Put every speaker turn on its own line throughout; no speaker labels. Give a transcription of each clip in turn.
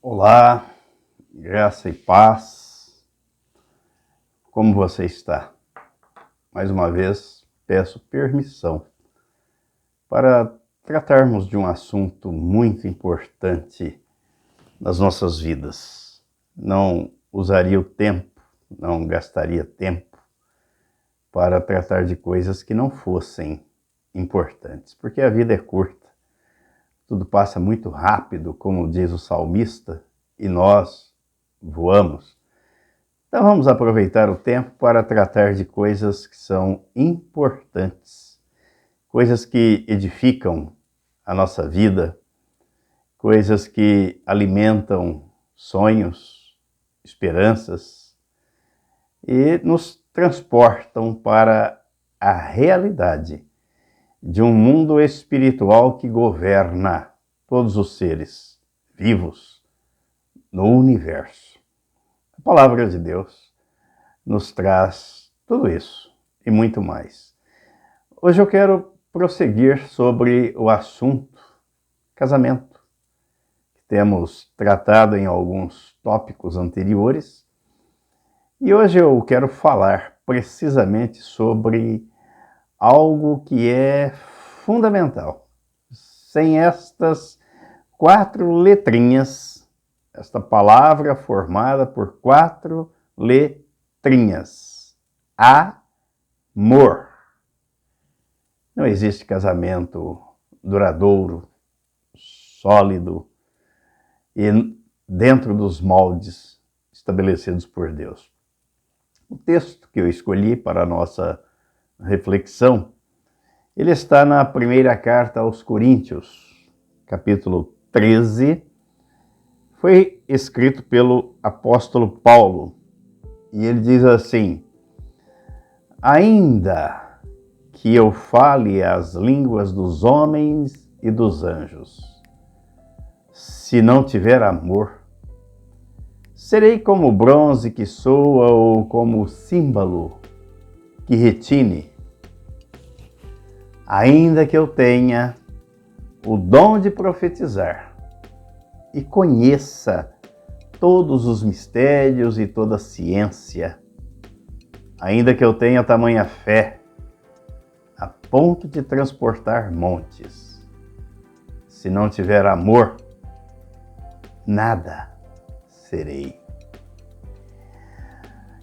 Olá, graça e paz. Como você está? Mais uma vez, peço permissão para tratarmos de um assunto muito importante nas nossas vidas. Não usaria o tempo, não gastaria tempo para tratar de coisas que não fossem importantes, porque a vida é curta. Tudo passa muito rápido, como diz o salmista, e nós voamos. Então vamos aproveitar o tempo para tratar de coisas que são importantes, coisas que edificam a nossa vida, coisas que alimentam sonhos, esperanças e nos transportam para a realidade de um mundo espiritual que governa todos os seres vivos no universo. A palavra de Deus nos traz tudo isso e muito mais. Hoje eu quero prosseguir sobre o assunto casamento, que temos tratado em alguns tópicos anteriores, e hoje eu quero falar precisamente sobre algo que é fundamental. Sem estas 4 letrinhas, esta palavra formada por 4 letrinhas. Amor. Não existe casamento duradouro, sólido e dentro dos moldes estabelecidos por Deus. O texto que eu escolhi para a nossa reflexão, ele está na primeira carta aos Coríntios, capítulo 13, foi escrito pelo apóstolo Paulo, e ele diz assim: ainda que eu fale as línguas dos homens e dos anjos, se não tiver amor, serei como bronze que soa ou como símbolo que retine. Ainda que eu tenha o dom de profetizar e conheça todos os mistérios e toda a ciência, ainda que eu tenha tamanha fé, a ponto de transportar montes, se não tiver amor, nada serei.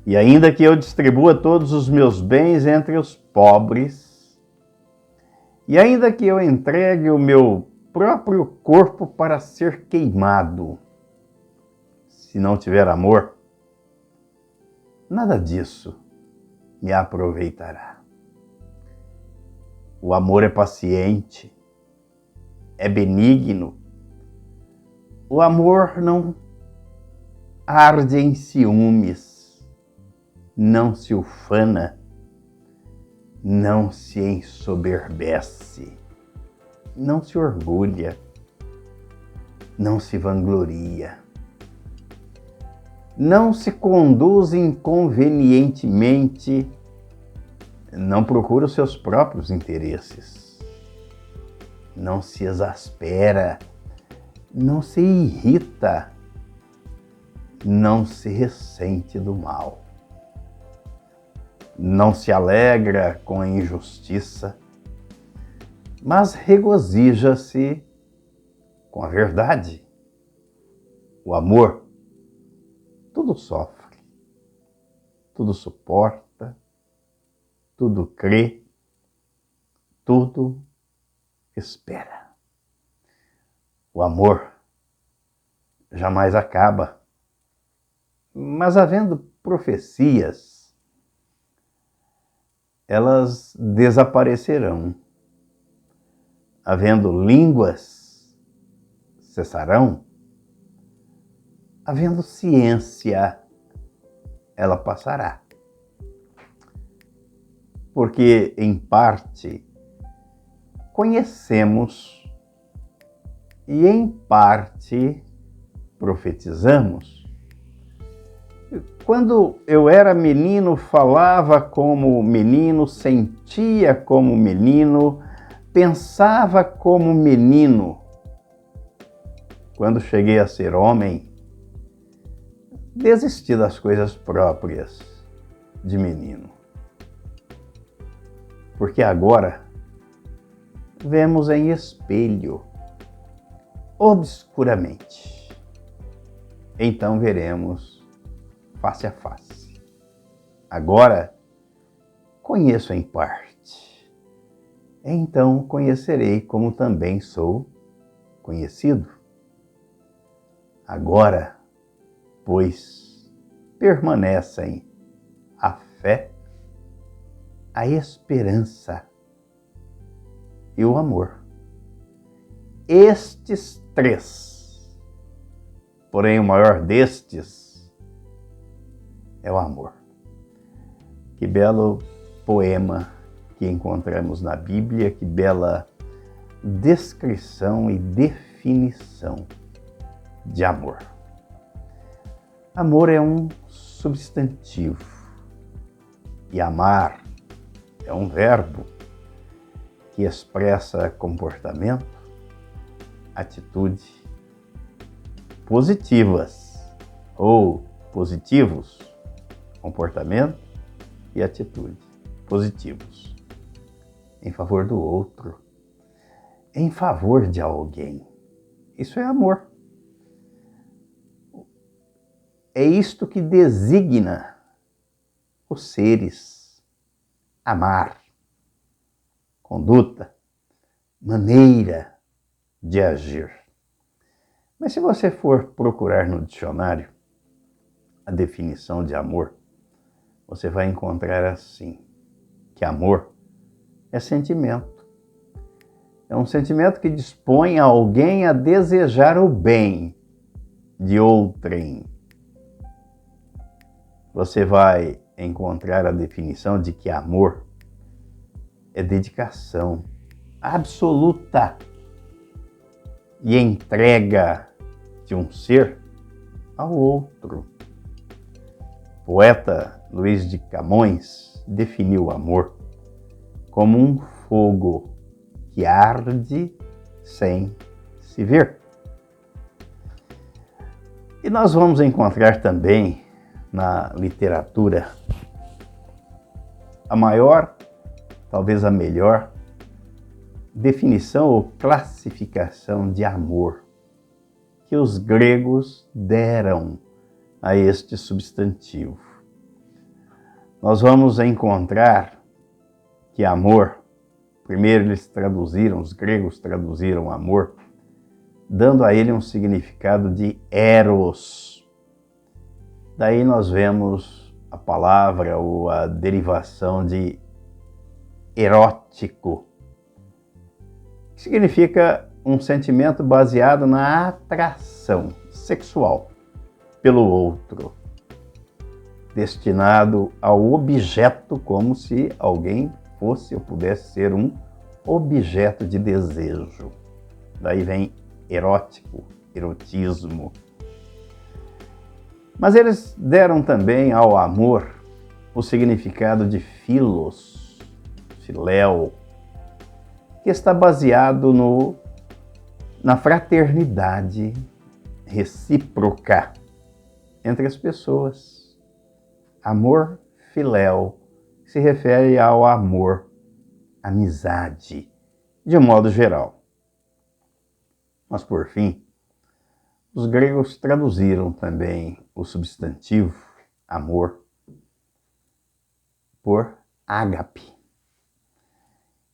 E ainda que eu distribua todos os meus bens entre os pobres, e ainda que eu entregue o meu próprio corpo para ser queimado, se não tiver amor, nada disso me aproveitará. O amor é paciente, é benigno. O amor não arde em ciúmes, não se ufana, não se ensoberbece, não se orgulha, não se vangloria, não se conduz inconvenientemente, não procura os seus próprios interesses, não se exaspera, não se irrita, não se ressente do mal, não se alegra com a injustiça, mas regozija-se com a verdade. O amor tudo sofre, tudo suporta, tudo crê, tudo espera. O amor jamais acaba, mas havendo profecias, elas desaparecerão. Havendo línguas, cessarão. Havendo ciência, ela passará. Porque, em parte, conhecemos e, em parte, profetizamos. Quando eu era menino, falava como menino, sentia como menino, pensava como menino. quando cheguei a ser homem, desisti das coisas próprias de menino. Porque agora vemos em espelho, obscuramente. Então veremos face a face. Agora conheço em parte. Então conhecerei como também sou conhecido. Agora, pois, permanecem a fé, a esperança e o amor. Estes três. Porém, o maior destes é o amor. Que belo poema que encontramos na Bíblia, que bela descrição e definição de amor. Amor é um substantivo e amar é um verbo que expressa comportamento, atitude positivas ou positivos, comportamento e atitude positivos em favor do outro, em favor de alguém. Isso é amor. É isto que designa os seres. Amar. Conduta. Maneira de agir. Mas se você for procurar no dicionário a definição de amor, você vai encontrar assim, que amor é sentimento. É um sentimento que dispõe alguém a desejar o bem de outrem. Você vai encontrar a definição de que amor é dedicação absoluta e entrega de um ser ao outro. O poeta Luís de Camões definiu o amor como um fogo que arde sem se ver. E nós vamos encontrar também na literatura a maior, talvez a melhor, definição ou classificação de amor que os gregos deram a este substantivo. Nós vamos encontrar que amor, primeiro os gregos traduziram amor, dando a ele um significado de eros. Daí nós vemos a palavra ou a derivação de erótico, que significa um sentimento baseado na atração sexual pelo outro, destinado ao objeto, como se alguém fosse ou pudesse ser um objeto de desejo. Daí vem erótico, erotismo. Mas eles deram também ao amor o significado de philos, filéu, que está baseado na fraternidade recíproca entre as pessoas. Amor filéu se refere ao amor, amizade, de um modo geral. Mas, por fim, os gregos traduziram também o substantivo amor por ágape.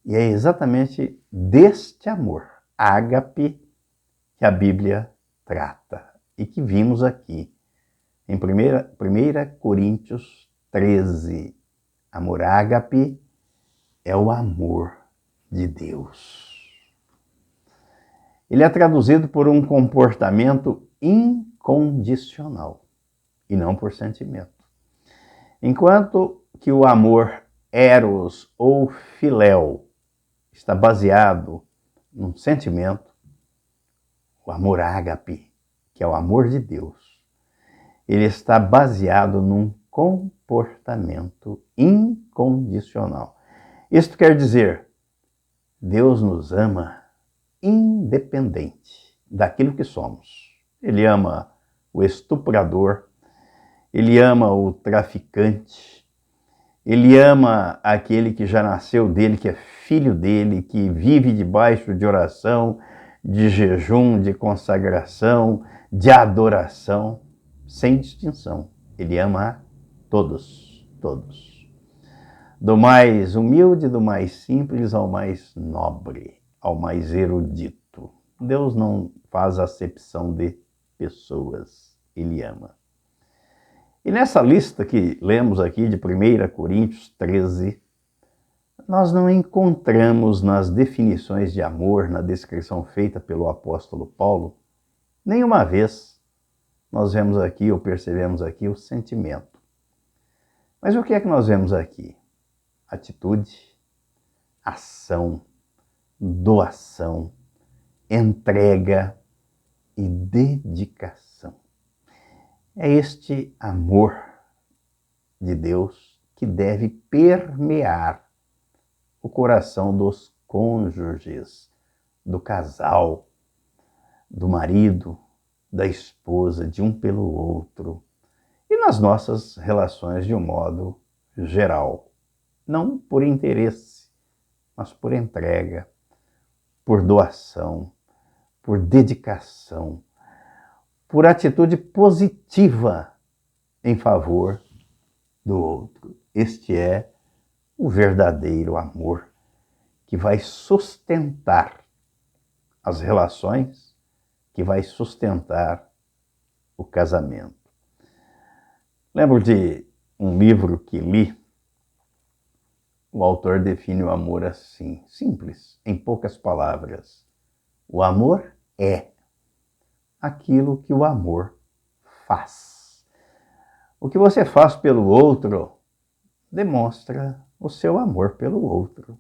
E é exatamente deste amor, ágape, que a Bíblia trata e que vimos aqui em 1 Coríntios 13. Amor ágape é o amor de Deus. Ele é traduzido por um comportamento incondicional e não por sentimento. Enquanto que o amor eros ou filéu está baseado num sentimento, o amor ágape, que é o amor de Deus, ele está baseado num comportamento incondicional. Isto quer dizer, Deus nos ama independente daquilo que somos. Ele ama o estuprador, ele ama o traficante, ele ama aquele que já nasceu dele, que é filho dele, que vive debaixo de oração, de jejum, de consagração, de adoração, sem distinção. Ele ama a todos, todos. Do mais humilde, do mais simples ao mais nobre, ao mais erudito. Deus não faz acepção de pessoas, Ele ama. E nessa lista que lemos aqui de 1 Coríntios 13, nós não encontramos nas definições de amor, na descrição feita pelo apóstolo Paulo, nenhuma vez nós vemos aqui ou percebemos aqui o sentimento. Mas o que é que nós vemos aqui? Atitude, ação, doação, entrega e dedicação. É este amor de Deus que deve permear o coração dos cônjuges, do casal, do marido, da esposa, de um pelo outro, e nas nossas relações de um modo geral. Não por interesse, mas por entrega, por doação, por dedicação, por atitude positiva em favor do outro. Este é o verdadeiro amor que vai sustentar as relações, que vai sustentar o casamento. Lembro de um livro que li. O autor define o amor assim, simples, em poucas palavras. O amor é aquilo que o amor faz. O que você faz pelo outro demonstra o seu amor pelo outro.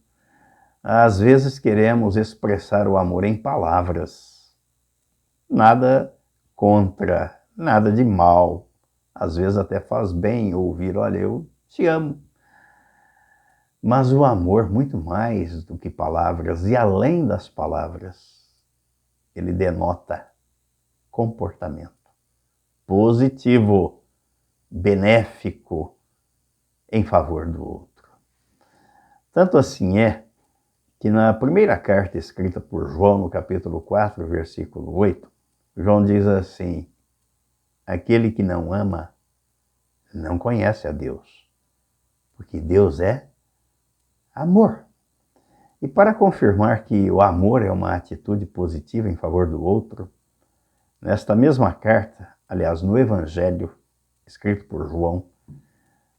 Às vezes queremos expressar o amor em palavras. Nada contra, nada de mal. Às vezes até faz bem ouvir, olha, eu te amo. Mas o amor, muito mais do que palavras, e além das palavras, ele denota comportamento positivo, benéfico, em favor do outro. Tanto assim é que na primeira carta escrita por João, no capítulo 4, versículo 8, João diz assim: aquele que não ama não conhece a Deus, porque Deus é amor. E para confirmar que o amor é uma atitude positiva em favor do outro, nesta mesma carta, aliás, no Evangelho, escrito por João,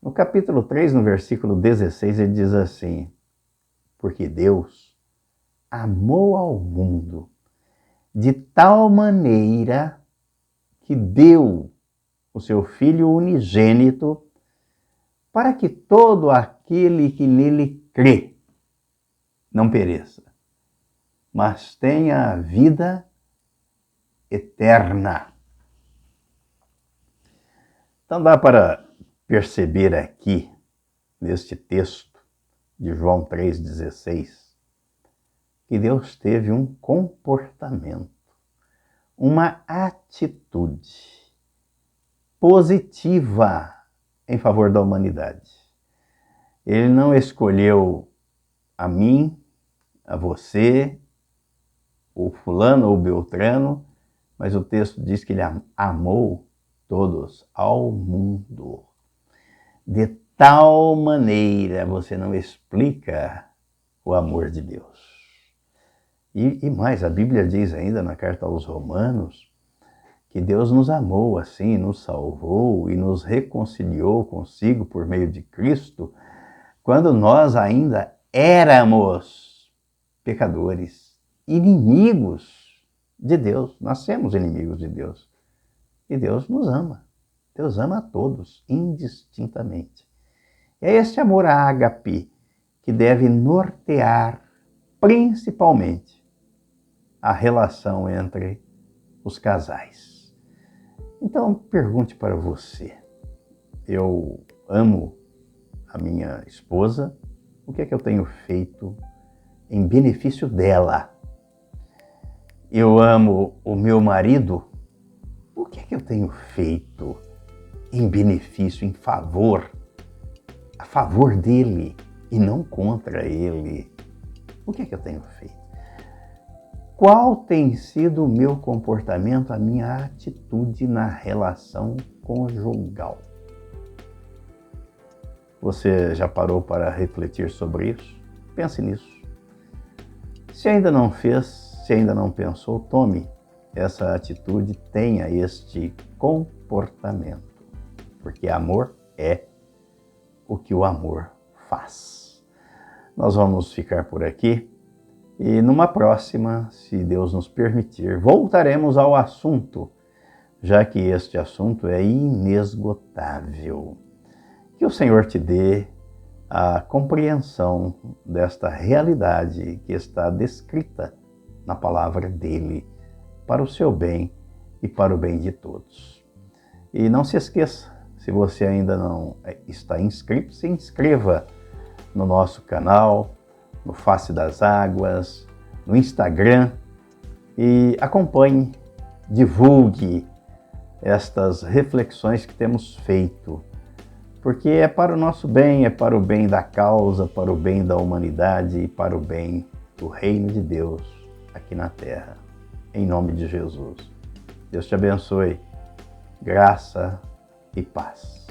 no capítulo 3, no versículo 16, ele diz assim: porque Deus amou ao mundo de tal maneira que deu o seu Filho unigênito para que todo aquele que nele crê não pereça, mas tenha a vida eterna. Então dá para perceber aqui, neste texto de João 3,16, que Deus teve um comportamento, uma atitude positiva em favor da humanidade. Ele não escolheu a mim, a você, o fulano ou o beltrano, mas o texto diz que ele amou todos ao mundo. De tal maneira você não explica o amor de Deus. E mais, a Bíblia diz ainda na carta aos Romanos que Deus nos amou assim, nos salvou e nos reconciliou consigo por meio de Cristo, quando nós ainda éramos pecadores, inimigos de Deus. Nascemos inimigos de Deus. E Deus nos ama. Deus ama a todos, indistintamente. É este amor ágape que deve nortear, principalmente, a relação entre os casais. Então, pergunte para você: eu amo a minha esposa? O que é que eu tenho feito em benefício dela? eu amo o meu marido, o que é que eu tenho feito em benefício, a favor dele e não contra ele? O que é que eu tenho feito? Qual tem sido o meu comportamento, a minha atitude na relação conjugal? Você já parou para refletir sobre isso? Pense nisso. Se ainda não fez, se ainda não pensou, tome essa atitude, tenha este comportamento. Porque amor é o que o amor faz. Nós vamos ficar por aqui e numa próxima, se Deus nos permitir, voltaremos ao assunto, já que este assunto é inesgotável. Que o Senhor te dê a compreensão desta realidade que está descrita na palavra dele, para o seu bem e para o bem de todos. E não se esqueça, se você ainda não está inscrito, se inscreva no nosso canal, no Face das Águas, no Instagram e acompanhe, divulgue estas reflexões que temos feito, porque é para o nosso bem, é para o bem da causa, para o bem da humanidade e para o bem do reino de Deus aqui na terra. Em nome de Jesus. Deus te abençoe. Graça e paz.